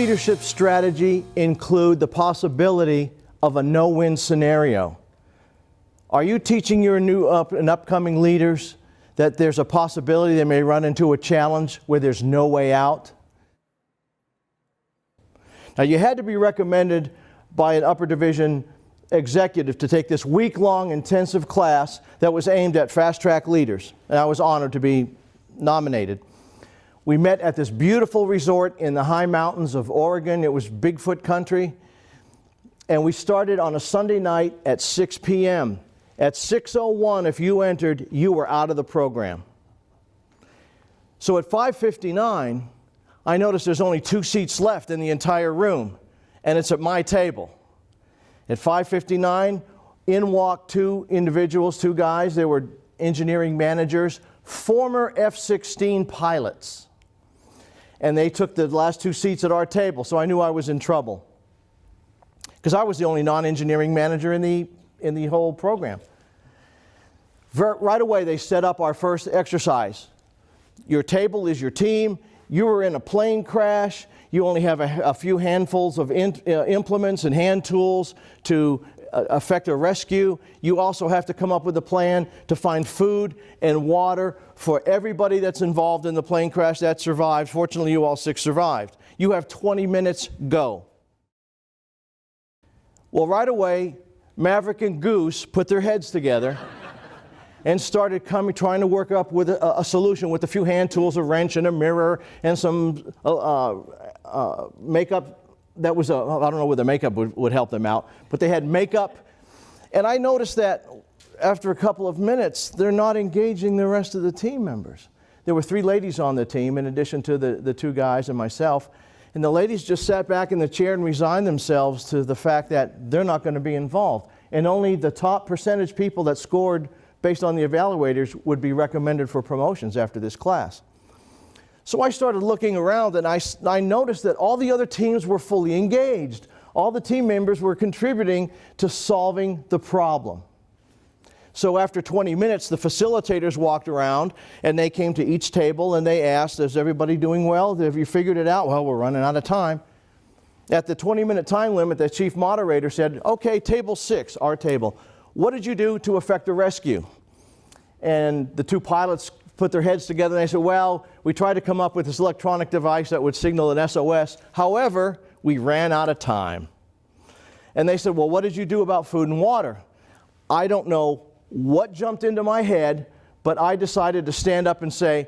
leadership strategy include the possibility of a no-win scenario? Are you teaching your new and upcoming leaders that there's a possibility they may run into a challenge where there's no way out? Now, you had to be recommended by an upper division executive to take this week-long intensive class that was aimed at fast-track leaders, and I was honored to be nominated. We met at this beautiful resort in the high mountains of Oregon. It was Bigfoot country, and we started on a Sunday night at 6 p.m. At 6:01, if you entered, you were out of the program. So at 5:59, I noticed there's only 2 seats left in the entire room, and it's at my table. At 5:59, in walked 2 individuals, 2 guys. They were engineering managers, former F-16 pilots. And they took the last 2 seats at our table, so I knew I was in trouble, because I was the only non-engineering manager in the whole program. Right away, they set up our first exercise. Your table is your team. You were in a plane crash. You only have a few handfuls of implements and hand tools to effect a rescue. You also have to come up with a plan to find food and water for everybody that's involved in the plane crash that survived. Fortunately, you all 6 survived. You have 20 minutes, go. Well, right away, Maverick and Goose put their heads together and started trying to work up with a solution with a few hand tools, a wrench and a mirror and some makeup that was, I don't know whether makeup would help them out, but they had makeup. And I noticed that after a couple of minutes, they're not engaging the rest of the team members. There were 3 ladies on the team in addition to the 2 guys and myself. And the ladies just sat back in the chair and resigned themselves to the fact that they're not going to be involved. And only the top percentage people that scored based on the evaluators would be recommended for promotions after this class. So I started looking around, and I noticed that all the other teams were fully engaged. All the team members were contributing to solving the problem. So after 20 minutes, the facilitators walked around, and they came to each table, and they asked, is everybody doing well? Have you figured it out? Well, we're running out of time. At the 20-minute time limit, the chief moderator said, okay, table 6, our table. What did you do to effect a rescue? And the 2 pilots put their heads together and they said, well, we tried to come up with this electronic device that would signal an SOS. However, we ran out of time. And they said, well, what did you do about food and water? I don't know what jumped into my head, but I decided to stand up and say,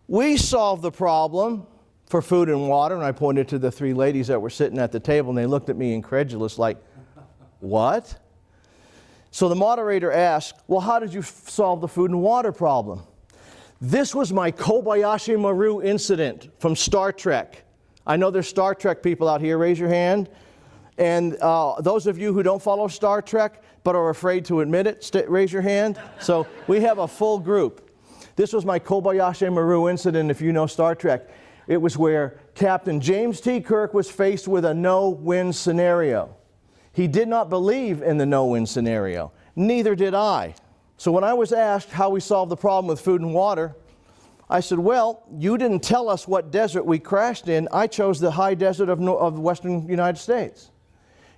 we solved the problem for food and water. And I pointed to the 3 ladies that were sitting at the table, and they looked at me incredulous like, what? So the moderator asked, well, how did you solve the food and water problem? This was my Kobayashi Maru incident from Star Trek. I know there's Star Trek people out here, raise your hand. And those of you who don't follow Star Trek but are afraid to admit it, raise your hand. So we have a full group. This was my Kobayashi Maru incident, if you know Star Trek. It was where Captain James T. Kirk was faced with a no-win scenario. He did not believe in the no-win scenario. Neither did I. So when I was asked how we solved the problem with food and water, I said, well, you didn't tell us what desert we crashed in. I chose the high desert of the western United States.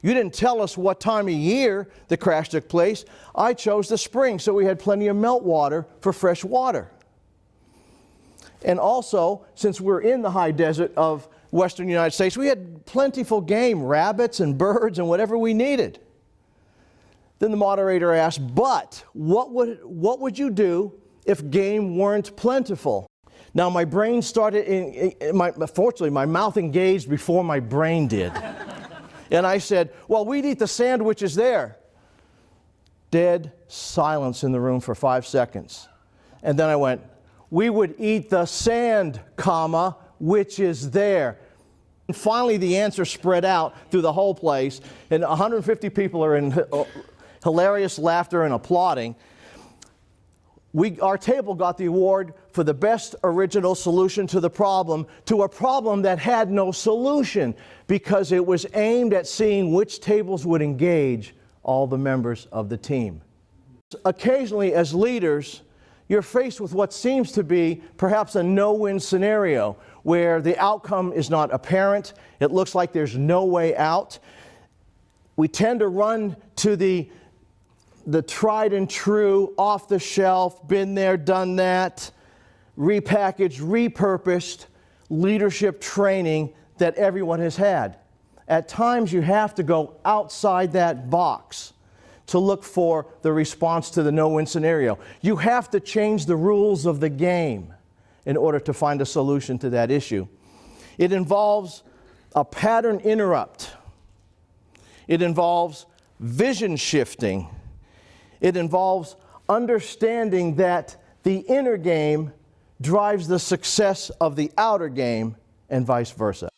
You didn't tell us what time of year the crash took place. I chose the spring, so we had plenty of meltwater for fresh water. And also, since we're in the high desert of western United States, we had plentiful game, rabbits and birds and whatever we needed. Then the moderator asked, but what would you do if game weren't plentiful? Now my brain started, fortunately my mouth engaged before my brain did. And I said, well, we'd eat the sandwiches there. Dead silence in the room for 5 seconds. And then I went, we would eat the sand, comma, which is there. And finally the answer spread out through the whole place, and 150 people are in hilarious laughter and applauding. Our table got the award for the best original solution to a problem that had no solution, because it was aimed at seeing which tables would engage all the members of the team. Occasionally, as leaders, you're faced with what seems to be perhaps a no-win scenario, where the outcome is not apparent. It looks like there's no way out. We tend to run to the tried and true, off the shelf, been there, done that, repackaged, repurposed leadership training that everyone has had. At times you have to go outside that box to look for the response to the no-win scenario. You have to change the rules of the game in order to find a solution to that issue. It involves a pattern interrupt. It involves vision shifting. It involves understanding that the inner game drives the success of the outer game and vice versa.